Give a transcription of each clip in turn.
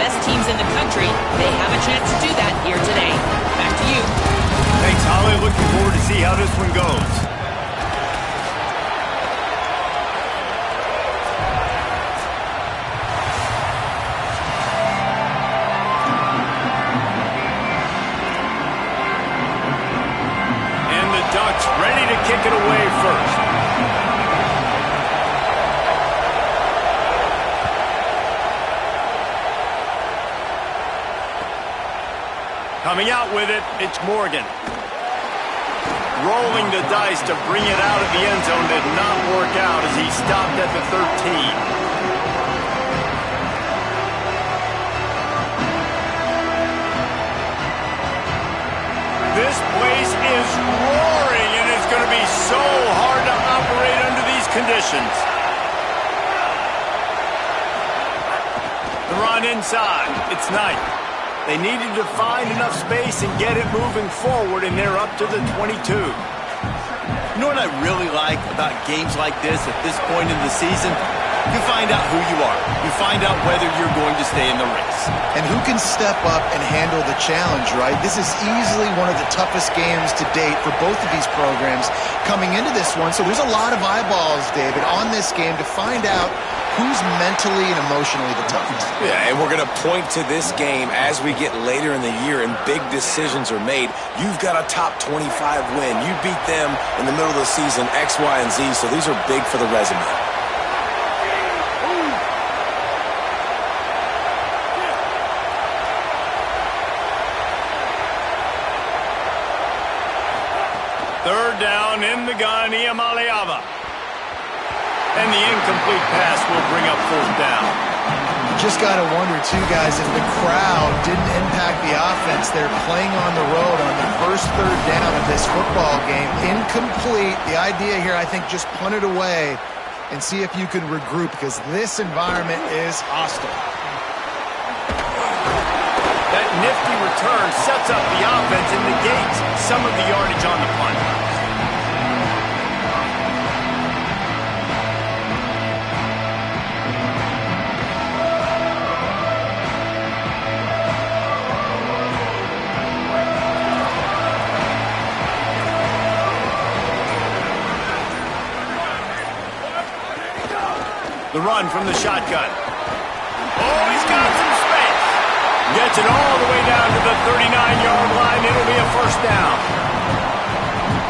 best teams in the country, they have a chance to do that here today. Back to you. Thanks, Holly. Looking forward to see how this one goes. Ducks ready to kick it away first. Coming out with it, it's Morgan. Rolling the dice to bring it out of the end zone did not work out as he stopped at the 13. This place is roaring, and it's going to be so hard to operate under these conditions. The run inside. It's Knight. They needed to find enough space and get it moving forward, and they're up to the 22. You know what I really like about games like this at this point in the season? You find out who you are. You find out whether you're going to stay in the race. And who can step up and handle the challenge, right? This is easily one of the toughest games to date for both of these programs coming into this one. So there's a lot of eyeballs, David, on this game to find out who's mentally and emotionally the toughest. Yeah, and we're going to point to this game as we get later in the year and big decisions are made. You've got a top 25 win. You beat them in the middle of the season, X, Y, and Z, so these are big for the resume. Third down in the gun, Iamaleava. And the incomplete pass will bring up fourth down. You just got to wonder, too, guys, if the crowd didn't impact the offense. They're playing on the road on the first third down of this football game. Incomplete. The idea here, I think, just punt it away and see if you can regroup because this environment is hostile. That nifty return sets up the offense and negates some of the yardage on the punt. The run from the shotgun. Oh, he's got some space. Gets it all the way down to the 39-yard line. It'll be a first down.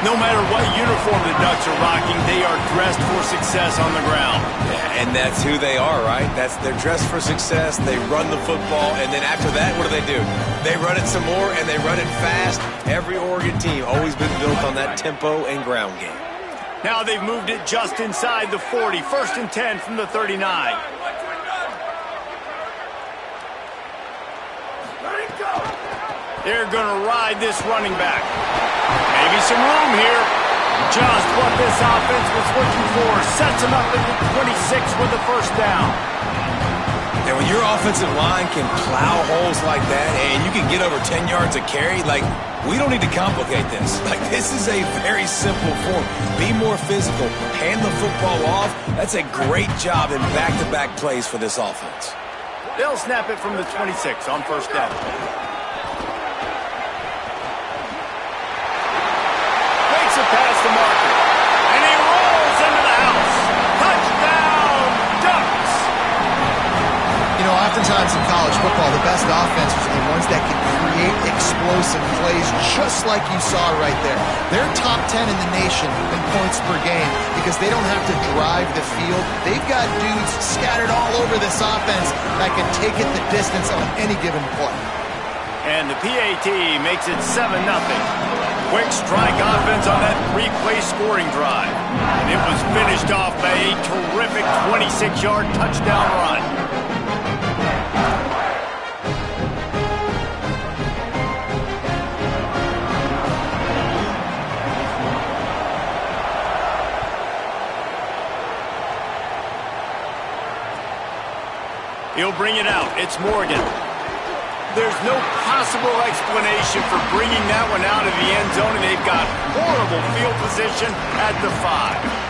No matter what uniform the Ducks are rocking, they are dressed for success on the ground. Yeah, and that's who they are, right? They're dressed for success. They run the football, and then after that, what do? They run it some more, and they run it fast. Every Oregon team always been built on that tempo and ground game. Now they've moved it just inside the 40. First and 10 from the 39. They're going to ride this running back. Maybe some room here. Just what this offense was looking for. Sets them up at the 26 with the first down. And when your offensive line can plow holes like that and you can get over 10 yards a carry, like, we don't need to complicate this. Like, this is a very simple form. Be more physical. Hand the football off. That's a great job in back-to-back plays for this offense. They'll snap it from the 26 on first down. Makes a pass to Marker. And he rolls into the house. Touchdown, Ducks! You know, oftentimes in college football, the best offenses are the ones that can create explosive plays just like you saw right there. They're top 10 in the nation in points per game because they don't have to drive the field. They've got dudes scattered all over this offense that can take it the distance on any given play. And the PAT makes it 7-0. Quick strike offense on that three-play scoring drive. And it was finished off by a terrific 26-yard touchdown run. He'll bring it out. It's Morgan. There's no possible explanation for bringing that one out of the end zone, and they've got horrible field position at the 5.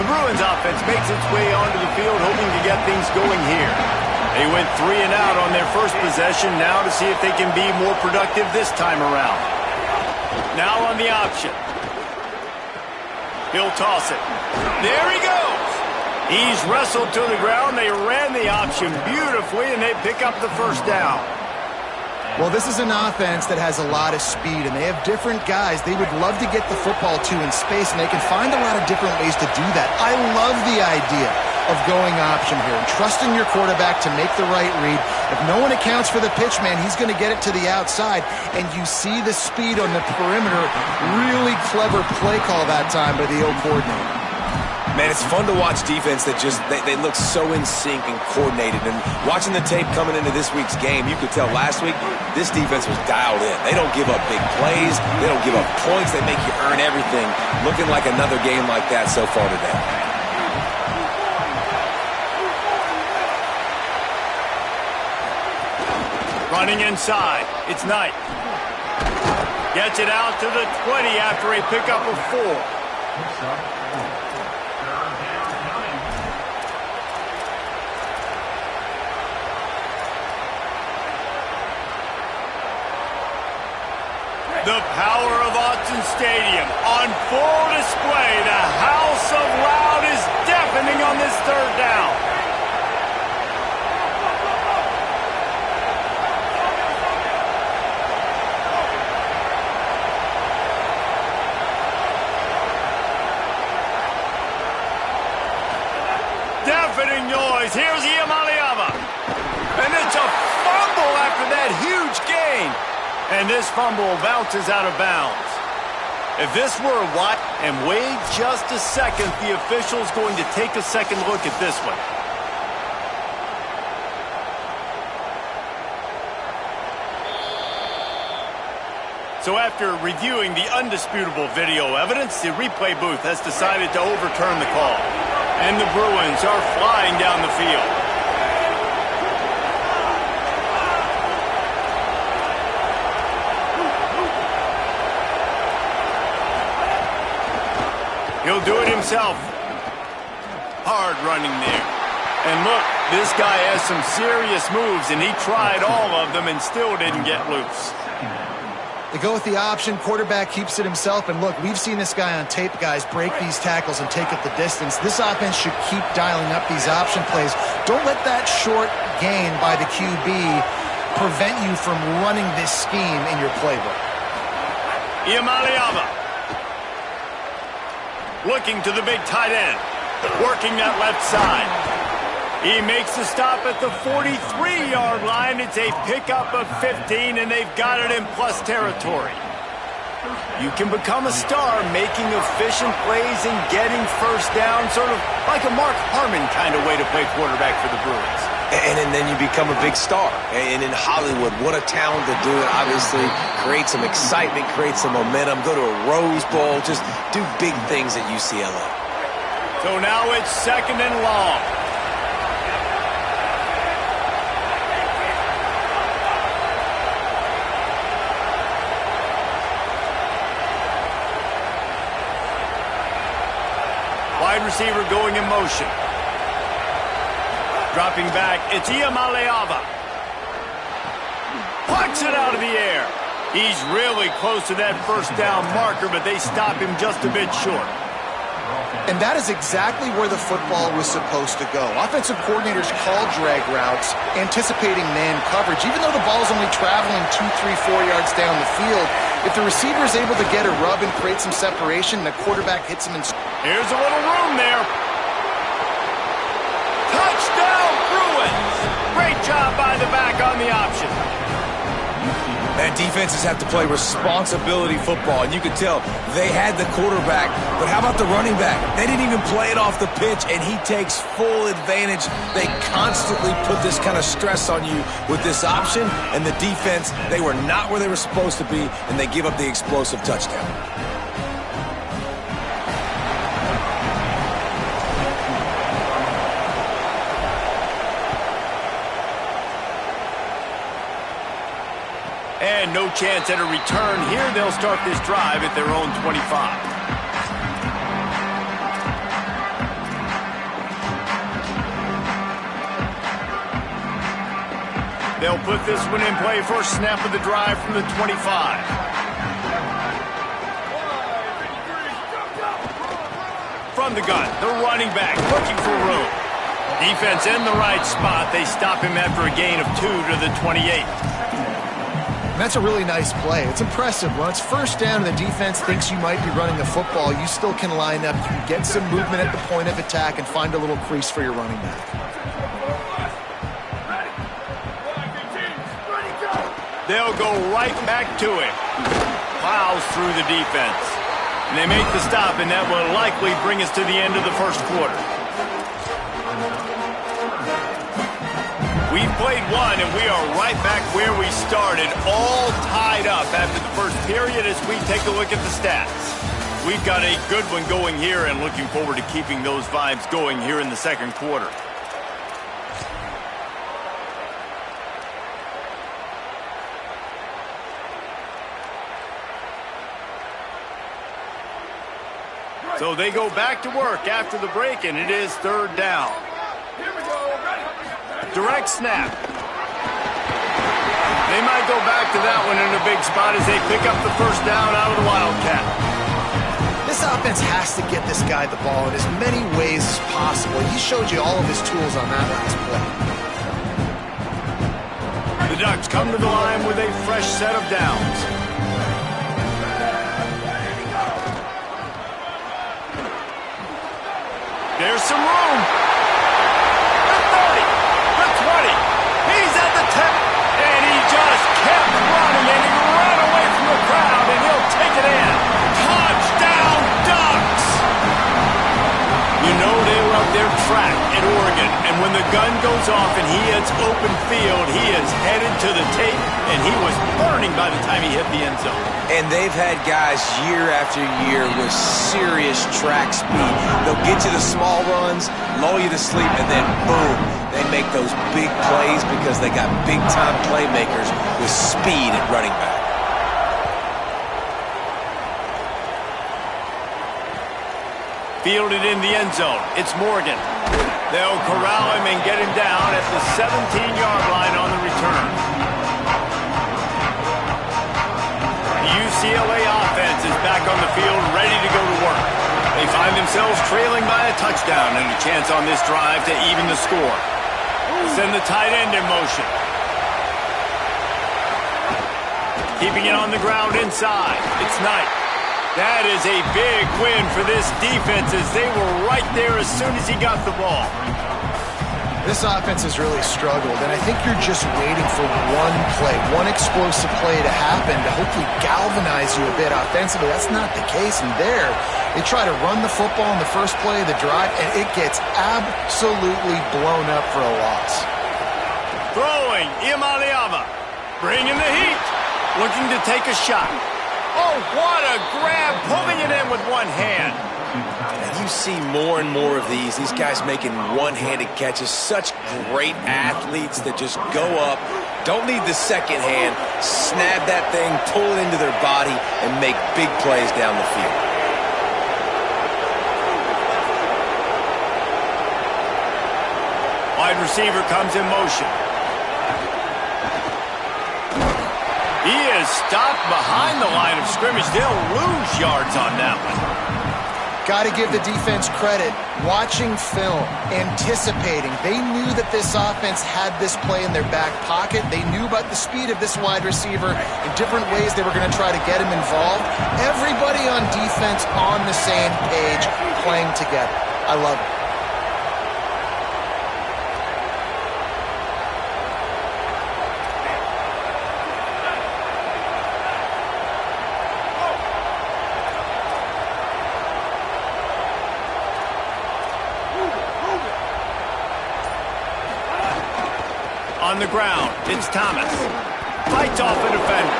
Bruins offense makes its way onto the field, hoping to get things going here. They went 3 and out on their first possession, now to see if they can be more productive this time around. Now on the option. He'll toss it. There he goes. He's wrestled to the ground. They ran the option beautifully, and they pick up the first down. Well, this is an offense that has a lot of speed, and they have different guys they would love to get the football to in space, and they can find a lot of different ways to do that. I love the idea of going option here and trusting your quarterback to make the right read. If no one accounts for the pitch, man, he's going to get it to the outside, and you see the speed on the perimeter. Really clever play call that time by the O coordinator. Man, it's fun to watch defense that just, they look so in sync and coordinated. And watching the tape coming into this week's game, you could tell last week this defense was dialed in. They don't give up big plays. They don't give up points. They make you earn everything. Looking like another game like that so far today. Running inside. It's Knight. Gets it out to the 20 after a pickup of 4. The power of Autzen Stadium on full display. The house of loud is deafening on this third down. Deafening noise. Here's Iamaleava. And it's a fumble after that huge gain. And this fumble bounces out of bounds. If this were a wide and wait just a second, the official's going to take a second look at this one. So after reviewing the undisputable video evidence, the replay booth has decided to overturn the call. And the Bruins are flying down the field. He'll do it himself. Hard running there. And look, this guy has some serious moves, and he tried all of them and still didn't get loose. They go with the option. Quarterback keeps it himself. And look, we've seen this guy on tape, guys, break these tackles and take it the distance. This offense should keep dialing up these option plays. Don't let that short gain by the QB prevent you from running this scheme in your playbook. Iamaleava. Looking to the big tight end. Working that left side. He makes the stop at the 43-yard line. It's a pickup of 15, and they've got it in plus territory. You can become a star making efficient plays and getting first down, sort of like a Mark Harmon kind of way to play quarterback for the Bruins. And then you become a big star. And in Hollywood, what a talent to do it. Obviously, create some excitement, create some momentum, go to a Rose Bowl, just do big things at UCLA. So now it's 2nd and long. Wide receiver going in motion. Dropping back, it's Iamaleava. Plucks it out of the air. He's really close to that first down marker, but they stop him just a bit short. And that is exactly where the football was supposed to go. Offensive coordinators call drag routes, anticipating man coverage. Even though the ball's only traveling 2, 3, 4 yards down the field, if the receiver is able to get a rub and create some separation, the quarterback hits him in. Here's a little room there. Touchdown, Bruins! Great job by the back on the option. And defenses have to play responsibility football, and you can tell they had the quarterback, but how about the running back? They didn't even play it off the pitch, and he takes full advantage. They constantly put this kind of stress on you with this option, and the defense, they were not where they were supposed to be, and they give up the explosive touchdown. And no chance at a return here. They'll start this drive at their own 25. They'll put this one in play first snap of the drive from the 25. From the gun, the running back looking for room. Defense in the right spot. They stop him after a gain of 2 to the 28. And that's a really nice play. It's impressive. When it's first down and the defense thinks you might be running the football, you still can line up. You can get some movement at the point of attack and find a little crease for your running back. They'll go right back to it. Plows through the defense. And they make the stop, and that will likely bring us to the end of the first quarter. We've played one, and we are right back where we started, all tied up after the first period as we take a look at the stats. We've got a good one going here and looking forward to keeping those vibes going here in the second quarter. So they go back to work after the break, and it is third down. Direct snap. They might go back to that one in a big spot as they pick up the first down out of the Wildcat. This offense has to get this guy the ball in as many ways as possible. He showed you all of his tools on that last play. The Ducks come to the line with a fresh set of downs. There's some room. The 30, the 20. He's at the 10. And he just kept running, and he ran away from the crowd, and he'll take it in. Touchdown, Ducks! You know they love their track at Oregon, and when the gun goes off and he hits open field, he is headed to the tape, and he was burning by the time he hit the end zone. And they've had guys year after year with serious track speed. They'll get you the small runs, lull you to sleep, and then boom, they make those big plays because they got big-time playmakers with speed at running back. Fielded in the end zone. It's Morgan. They'll corral him and get him down at the 17-yard line on the return. The UCLA offense is back on the field, ready to go to work. They find themselves trailing by a touchdown and a chance on this drive to even the score. Send the tight end in motion. Keeping it on the ground inside. It's Knight. That is a big win for this defense as they were right there as soon as he got the ball. This offense has really struggled, and I think you're just waiting for one play, one explosive play to happen to hopefully galvanize you a bit offensively. That's not the case, and there, they try to run the football in the first play of the drive, and it gets absolutely blown up for a loss. Throwing, Imaliava, bringing the heat, looking to take a shot. Oh, what a grab, pulling it in with one hand. And you see more and more of these guys making one-handed catches, such great athletes that just go up, don't need the second hand, snap that thing, pull it into their body, and make big plays down the field. Wide receiver comes in motion. He is stopped behind the line of scrimmage. They'll lose yards on that one. Got to give the defense credit. Watching film, anticipating. They knew that this offense had this play in their back pocket. They knew about the speed of this wide receiver in different ways they were going to try to get him involved. Everybody on defense on the same page, playing together. I love it. On the ground, it's Thomas. Fights off a defender.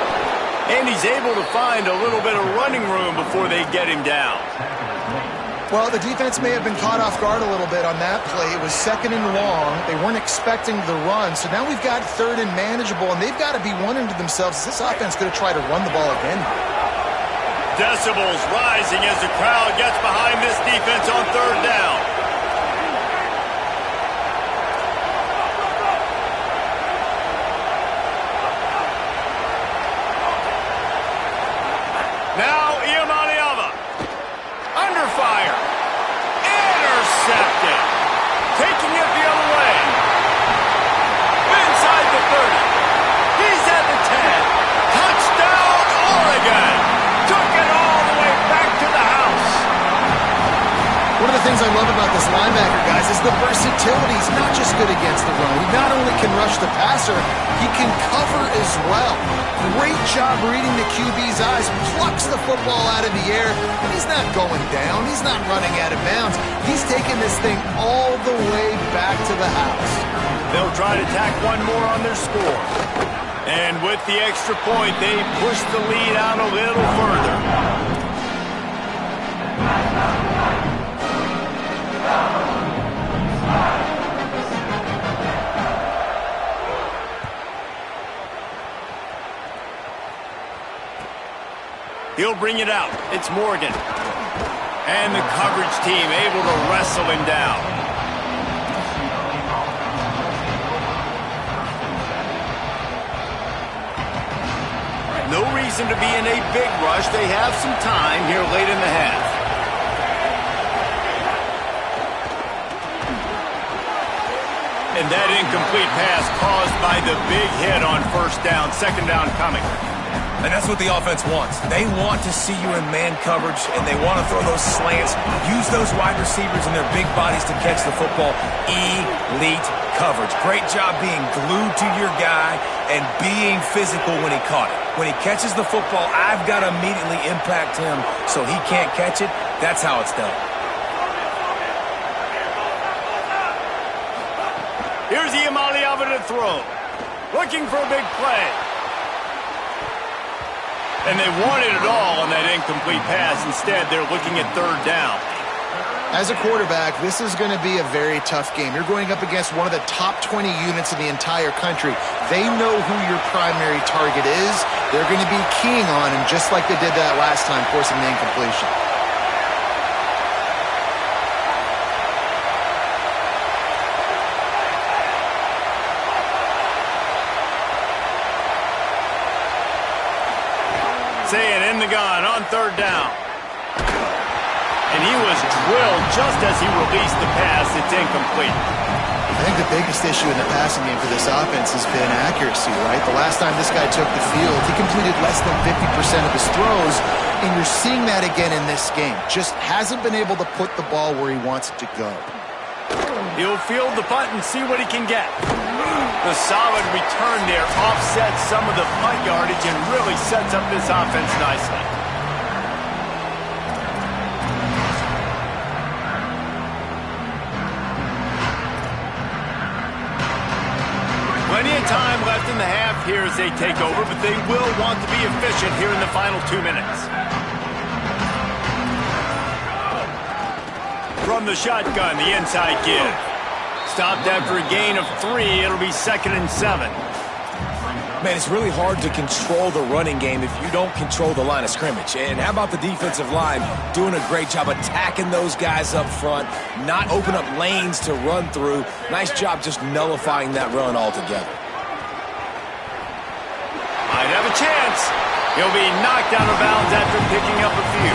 And he's able to find a little bit of running room before they get him down. Well, the defense may have been caught off guard a little bit on that play. It was second and long. They weren't expecting the run. So now we've got third and manageable, and they've got to be wondering to themselves, is this offense going to try to run the ball again? Decibels rising as the crowd gets behind this defense on third down. things I love about this linebacker, guys, is the versatility. He's not just good against the run. He not only can rush the passer, he can cover as well. Great job reading the QB's eyes, plucks the football out of the air, and he's not going down. He's not running out of bounds. He's taking this thing all the way back to the house. They'll try to tack one more on their score. And with the extra point, they push the lead out a little further. He'll bring it out. It's Morgan. And the coverage team able to wrestle him down. No reason to be in a big rush. They have some time here late in the half. And that incomplete pass caused by the big hit on first down. Second down coming. And that's what the offense wants. They want to see you in man coverage, and they want to throw those slants, use those wide receivers and their big bodies to catch the football. Elite coverage. Great job being glued to your guy and being physical when he caught it. When he catches the football, I've got to immediately impact him so he can't catch it. That's how it's done. Here's Iamaleava to throw. Looking for a big play. And they wanted it all on that incomplete pass. Instead, they're looking at third down. As a quarterback, this is going to be a very tough game. You're going up against one of the top 20 units in the entire country. They know who your primary target is. They're going to be keying on him just like they did that last time, forcing the incompletion. Saying in the gun on third down. And he was drilled just as he released the pass. It's incomplete. I think the biggest issue in the passing game for this offense has been accuracy, right? The last time this guy took the field, he completed less than 50% of his throws, and you're seeing that again in this game. Just hasn't been able to put the ball where he wants it to go. He'll field the punt and see what he can get. The solid return there offsets some of the punt yardage and really sets up this offense nicely. Plenty of time left in the half here as they take over, but they will want to be efficient here in the final 2 minutes. From the shotgun, the inside give. Stopped after a gain of 3. It'll be 2nd and 7. Man, it's really hard to control the running game if you don't control the line of scrimmage. And how about the defensive line doing a great job attacking those guys up front, not open up lanes to run through. Nice job just nullifying that run altogether. Might have a chance. He'll be knocked out of bounds after picking up a few.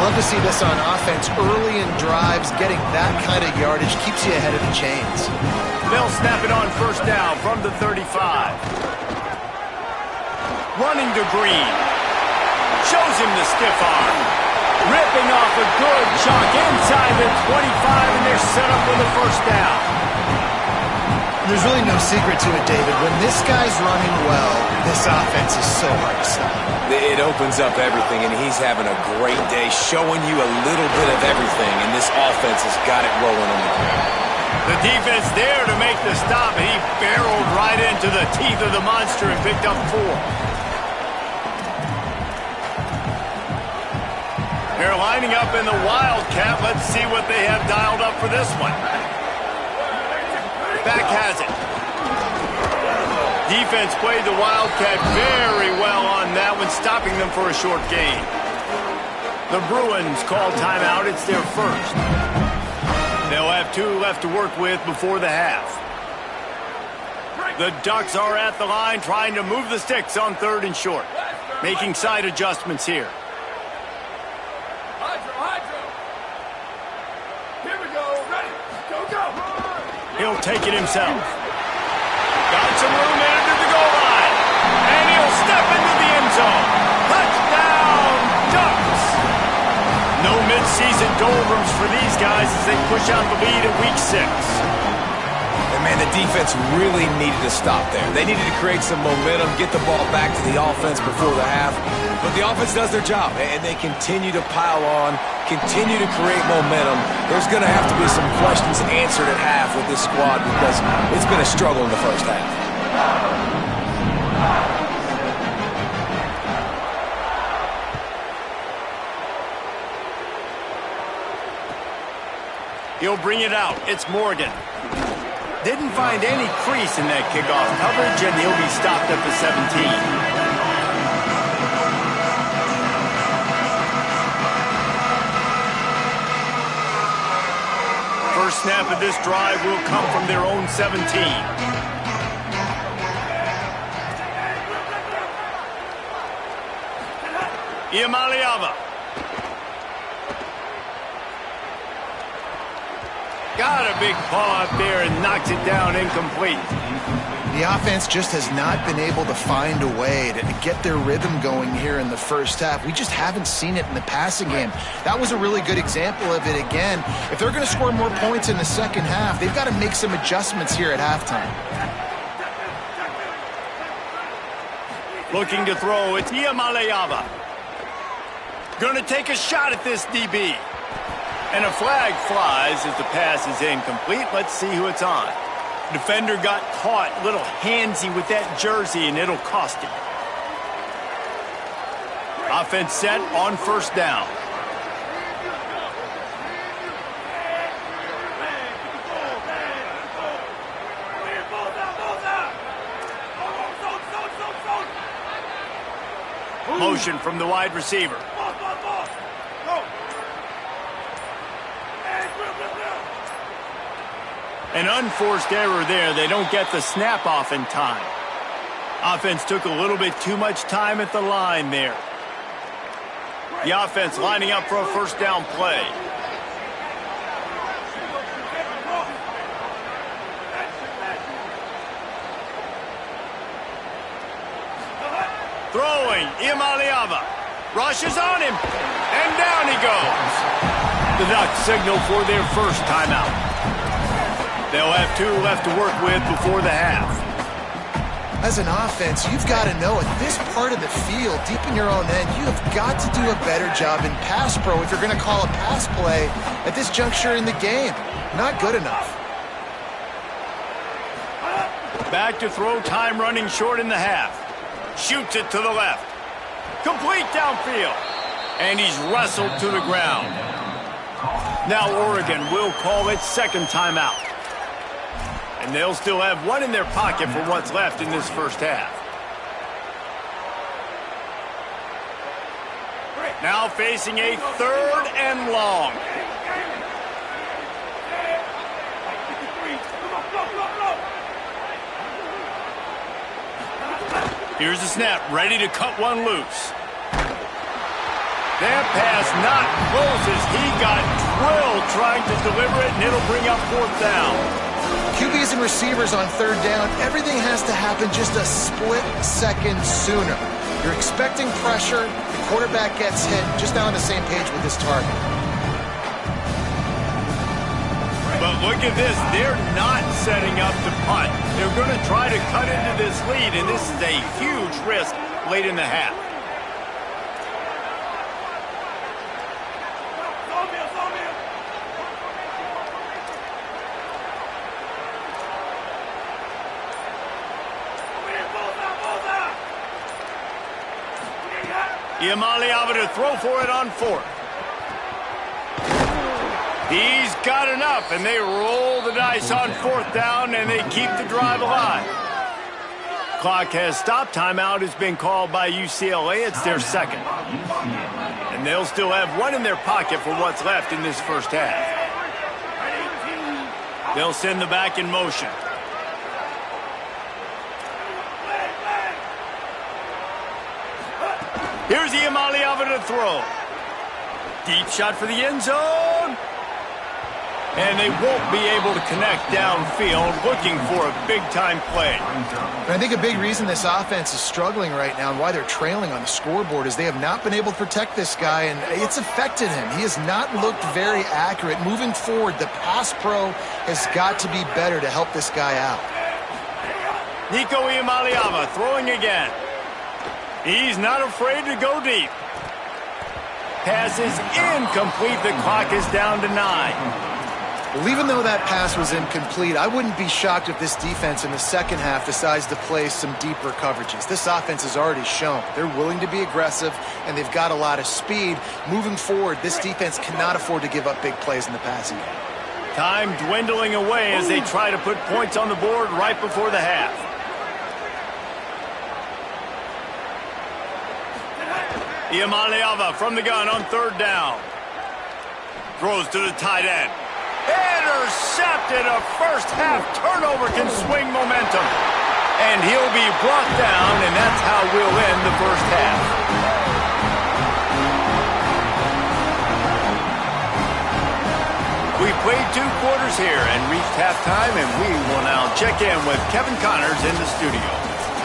Love to see this on offense early in drives. Getting that kind of yardage keeps you ahead of the chains. They'll snap it on first down from the 35. Running to Green. Shows him the stiff arm. Ripping off a good chunk inside the 25, and they're set up with a first down. There's really no secret to it, David. When this guy's running well, this offense is so hard to stop. It opens up everything, and he's having a great day, showing you a little bit of everything, and this offense has got it rolling on the ground. The defense there to make the stop, and he barreled right into the teeth of the monster and picked up 4. They're lining up in the Wildcat. Let's see what they have dialed up for this one. Back has it. Defense played the Wildcat very well on that one, stopping them for a short gain. The Bruins call timeout. It's their first. They'll have 2 left to work with before the half. The Ducks are at the line trying to move the sticks on 3rd and short. Making side adjustments here. Here we go. Ready. Go, go. He'll take it himself. Got some room into the goal line. And he'll step into the end zone. Touchdown, Ducks! No midseason doldrums for these guys as they push out the lead at week 6. And, man, the defense really needed to stop there. They needed to create some momentum, get the ball back to the offense before the half. But the offense does their job, and they continue to pile on, continue to create momentum. There's going to have to be some questions answered at half with this squad because it's been a struggle in the first half. He'll bring it out. It's Morgan. Didn't find any crease in that kickoff coverage, and he'll be stopped at the 17. First snap of this drive will come from their own 17. Iamaleava. Got a big paw up there and knocks it down incomplete. The offense just has not been able to find a way to get their rhythm going here in the first half. We just haven't seen it in the passing game. That was a really good example of it again. If they're going to score more points in the second half, they've got to make some adjustments here at halftime. Looking to throw, it's Iamaleava. Going to take a shot at this DB. And a flag flies as the pass is incomplete. Let's see who it's on. Defender got caught a little handsy with that jersey, and it'll cost him. Offense set on first down. Motion from the wide receiver. An unforced error there. They don't get the snap off in time. Offense took a little bit too much time at the line there. The offense lining up for a first down play. Throwing, Iamaleava. Rushes on him. And down he goes. The Ducks signal for their first timeout. They'll have 2 left to work with before the half. As an offense, you've got to know at this part of the field, deep in your own end, you have got to do a better job in pass pro if you're going to call a pass play at this juncture in the game. Not good enough. Back to throw, time running short in the half. Shoots it to the left. Complete downfield. And he's wrestled to the ground. Now Oregon will call its second timeout. And they'll still have 1 in their pocket for what's left in this first half. Now facing a 3rd and long. Here's the snap, ready to cut one loose. That pass not close as he got drilled trying to deliver it, and it'll bring up 4th down. QBs and receivers on 3rd down, everything has to happen just a split second sooner. You're expecting pressure, the quarterback gets hit, just not on the same page with his target. But look at this, they're not setting up to punt. They're going to try to cut into this lead, and this is a huge risk late in the half. Iamaleava to throw for it on 4th. He's got enough, and they roll the dice on 4th down, and they keep the drive alive. Clock has stopped. Timeout has been called by UCLA. It's their 2nd. And they'll still have 1 in their pocket for what's left in this first half. They'll send the back in motion. Here's Iamaleava to throw. Deep shot for the end zone. And they won't be able to connect downfield, looking for a big-time play. And I think a big reason this offense is struggling right now and why they're trailing on the scoreboard is they have not been able to protect this guy, and it's affected him. He has not looked very accurate. Moving forward, the pass pro has got to be better to help this guy out. Nico Iamaleava throwing again. He's not afraid to go deep. Pass is incomplete. The clock is down to 9. Well, even though that pass was incomplete, I wouldn't be shocked if this defense in the second half decides to play some deeper coverages. This offense has already shown they're willing to be aggressive, and they've got a lot of speed. Moving forward, this defense cannot afford to give up big plays in the passing game. Time dwindling away as they try to put points on the board right before the half. Iamaleava from the gun on 3rd down. Throws to the tight end. Intercepted. A first-half turnover can swing momentum. And he'll be brought down, and that's how we'll end the first half. We played 2 quarters here and reached halftime, and we will now check in with Kevin Connors in the studio.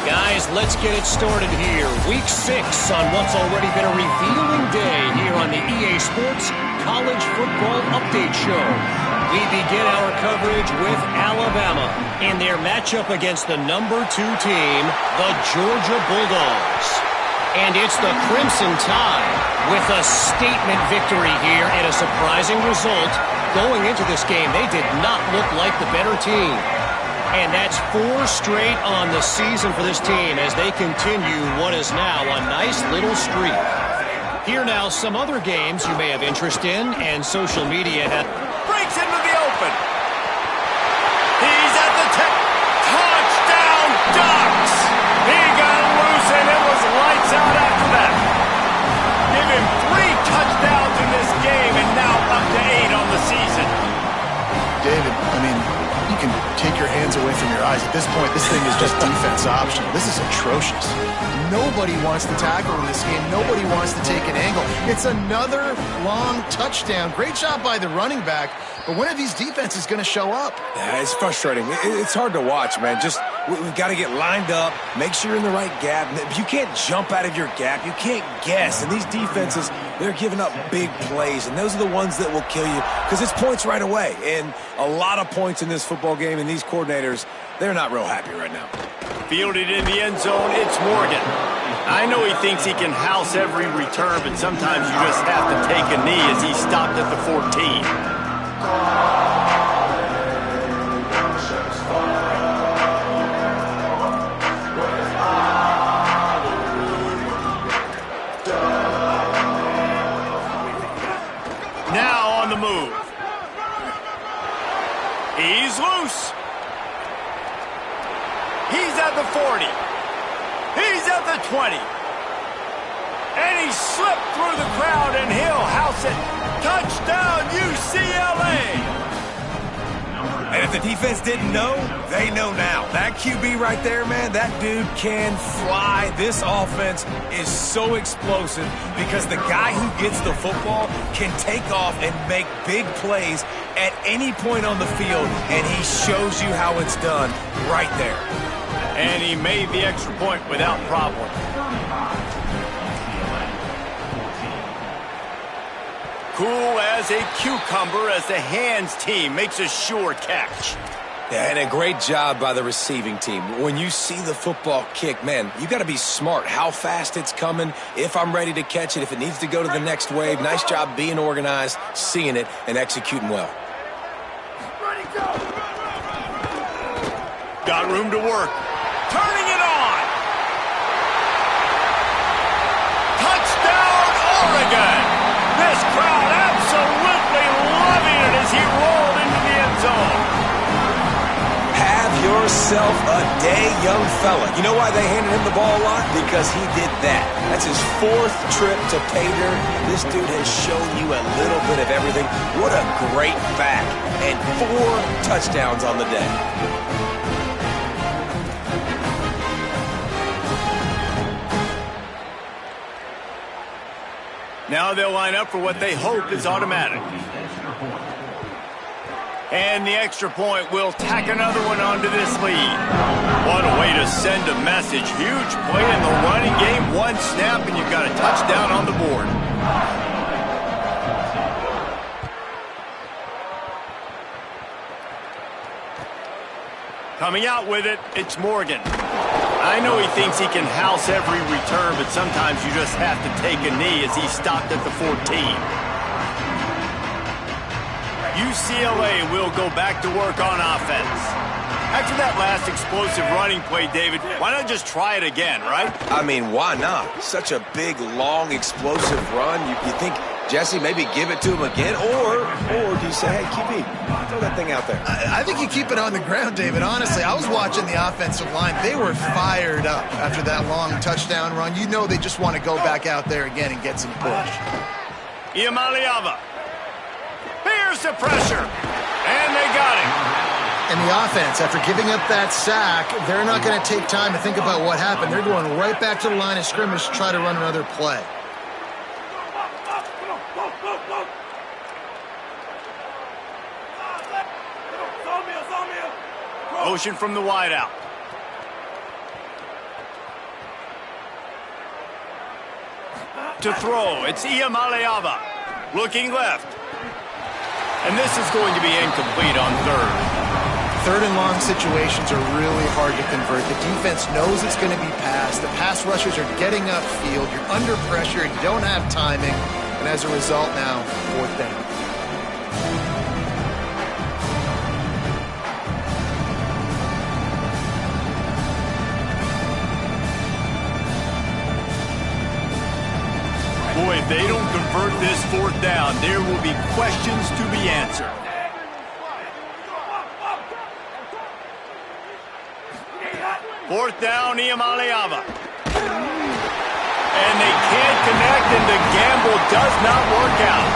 Guys, let's get it started here. Week 6 on what's already been a revealing day here on the EA Sports College Football Update Show. We begin our coverage with Alabama in their matchup against the number 2 team, the Georgia Bulldogs. And it's the Crimson Tide with a statement victory here and a surprising result. Going into this game, they did not look like the better team. And that's 4 straight on the season for this team as they continue what is now a nice little streak. Here now some other games you may have interest in, and social media breaks into the open. He's at the tip. Touchdown, Ducks! He got loose, and it was lights out after that. Give him 3 touchdowns in this game, and now up to 8 on the season. David, I mean, you can take your hands away from your eyes. At this point, this thing is just defense optional. This is atrocious. Nobody wants to tackle in this game. Nobody wants to take an angle. It's another long touchdown. Great job by the running back, but when are these defenses going to show up? Yeah, it's frustrating. It's hard to watch, man. We've got to get lined up, make sure you're in the right gap. You can't jump out of your gap. You can't guess. And these defenses, they're giving up big plays, and those are the ones that will kill you because it's points right away. And a lot of points in this football game, and these coordinators, they're not real happy right now. Fielded in the end zone, it's Morgan. I know he thinks he can house every return, but sometimes you just have to take a knee as he stopped at the 14. Now on the move. He's loose. He's at the 40. He's at the 20. And he slipped through the crowd, and he'll house it. Touchdown, UCLA! And if the defense didn't know, they know now. That QB right there, man, that dude can fly. This offense is so explosive because the guy who gets the football can take off and make big plays at any point on the field, and he shows you how it's done right there. And he made the extra point without problem. Cool as a cucumber as the hands team makes a sure catch. Yeah, and a great job by the receiving team. When you see the football kick, man, you got to be smart how fast it's coming, if I'm ready to catch it, if it needs to go to the next wave. Nice job being organized, seeing it, and executing well. Ready, go! Got room to work. Turning it on. Touchdown, Oregon! This crowd absolutely loving it as he rolled into the end zone. Have yourself a day, young fella. You know why they handed him the ball a lot? Because he did that. That's his 4th trip to pay dirt. This dude has shown you a little bit of everything. What a great back. And 4 touchdowns on the day. Now they'll line up for what they hope is automatic. And the extra point will tack another one onto this lead. What a way to send a message. Huge play in the running game. One snap, and you've got a touchdown on the board. Coming out with it, it's Morgan. I know he thinks he can house every return, but sometimes you just have to take a knee as he stopped at the 14. UCLA will go back to work on offense. After that last explosive running play, David, why not just try it again, right? I mean, why not? Such a big, long, explosive run. You think, Jesse, maybe give it to him again? Or do you say, hey, QB, throw that thing out there? I think you keep it on the ground, David. Honestly, I was watching the offensive line. They were fired up after that long touchdown run. You know they just want to go back out there again and get some push. Iamaleava. Here's the pressure. And they got him. And the offense, after giving up that sack, they're not going to take time to think about what happened. They're going right back to the line of scrimmage to try to run another play. Motion from the wideout. To throw, it's Iamaleava. Looking left. And this is going to be incomplete on third. Third and long situations are really hard to convert. The defense knows it's going to be passed. The pass rushers are getting upfield. You're under pressure and you don't have timing. And as a result now, fourth down. Boy, if they don't convert this fourth down, there will be questions to be answered. Fourth down, Iamaleava. And they can't connect, and the gamble does not work out.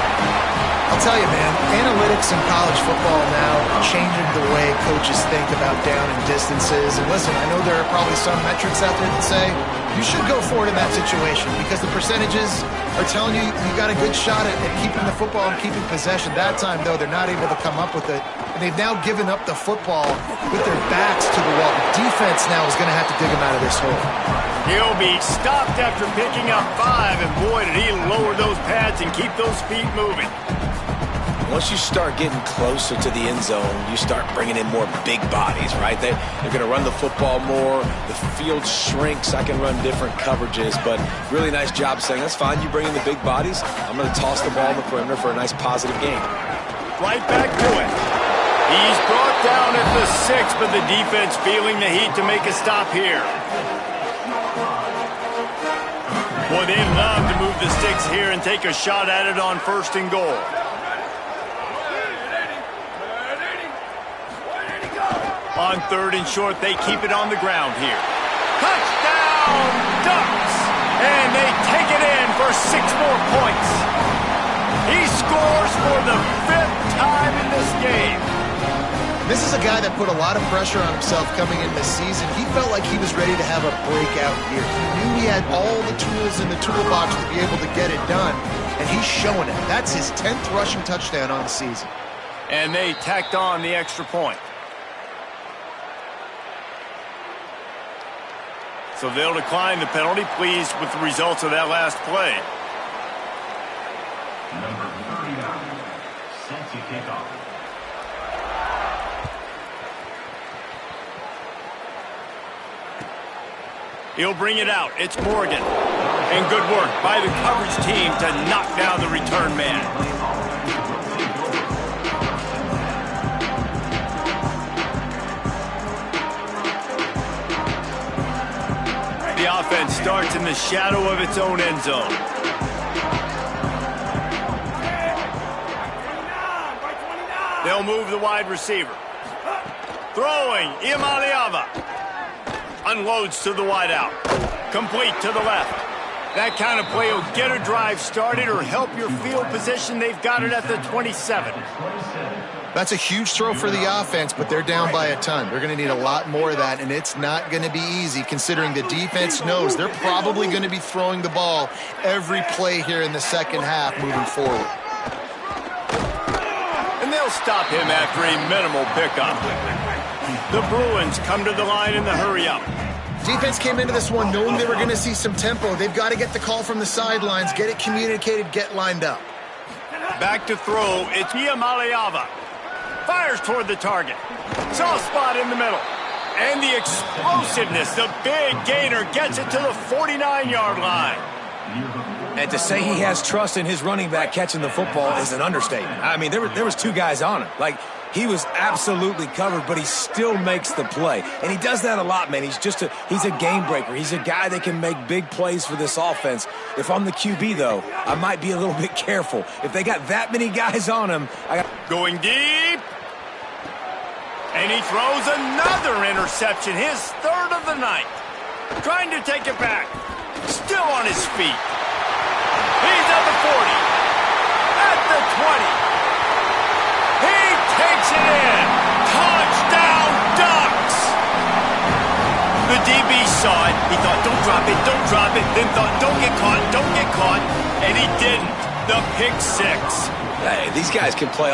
I'll tell you, man, analytics in college football now are changing the way coaches think about down and distances. And listen, I know there are probably some metrics out there that say you should go for it in that situation because the percentages are telling you you got a good shot at keeping the football and keeping possession. That time, though, they're not able to come up with it. And they've now given up the football with their backs to the wall. The defense now is going to have to dig them out of this hole. He'll be stopped after picking up 5, and boy, did he lower those pads and keep those feet moving. Once you start getting closer to the end zone, you start bringing in more big bodies, right? They're going to run the football more. The field shrinks. I can run different coverages, but really nice job saying, that's fine. You bring in the big bodies. I'm going to toss the ball in the perimeter for a nice positive game. Right back to it. He's brought down at the 6, but the defense feeling the heat to make a stop here. Boy, they'd love to move the sticks here and take a shot at it on 1st and goal. On 3rd and short, they keep it on the ground here. Touchdown, Ducks! And they take it in for 6 more points. He scores for the 5th time in this game. This is a guy that put a lot of pressure on himself coming in this season. He felt like he was ready to have a breakout year. He knew he had all the tools in the toolbox to be able to get it done, and he's showing it. That's his 10th rushing touchdown on the season. And they tacked on the extra point. So they'll decline the penalty, pleased with the results of that last play. Number 39, set to kick off. He'll bring it out. It's Morgan. And good work by the coverage team to knock down the return man. The offense starts in the shadow of its own end zone. They'll move the wide receiver. Throwing, Iamaleava. Unloads to the wideout. Complete to the left. That kind of play will get a drive started or help your field position. They've got it at the 27. That's a huge throw for the offense, but they're down by a ton. They're going to need a lot more of that, and it's not going to be easy considering the defense knows they're probably going to be throwing the ball every play here in the second half moving forward. And they'll They'll stop him after a minimal pickup. The Bruins come to the line in the hurry-up. Defense came into this one knowing they were going to see some tempo. They've got to get the call from the sidelines, get it communicated, get lined up. Back to throw, it's Maliava. Fires toward the target. Soft spot in the middle. And the explosiveness, the big gainer gets it to the 49-yard line. And to say he has trust in his running back catching the football is an understatement. I mean, there was two guys on him. Like, he was absolutely covered, but he still makes the play. And he does that a lot, man. He's a game breaker. He's a guy that can make big plays for this offense. If I'm the QB, though, I might be a little bit careful. If they got that many guys on him, Going deep. And he throws another interception, his third of the night. Trying to take it back. Still on his feet. He's at the 40. At the 20. He takes it in. Touchdown, Ducks. The DB saw it. He thought, don't drop it, don't drop it. Then thought, don't get caught, don't get caught. And he didn't. The pick six. hey, these guys can play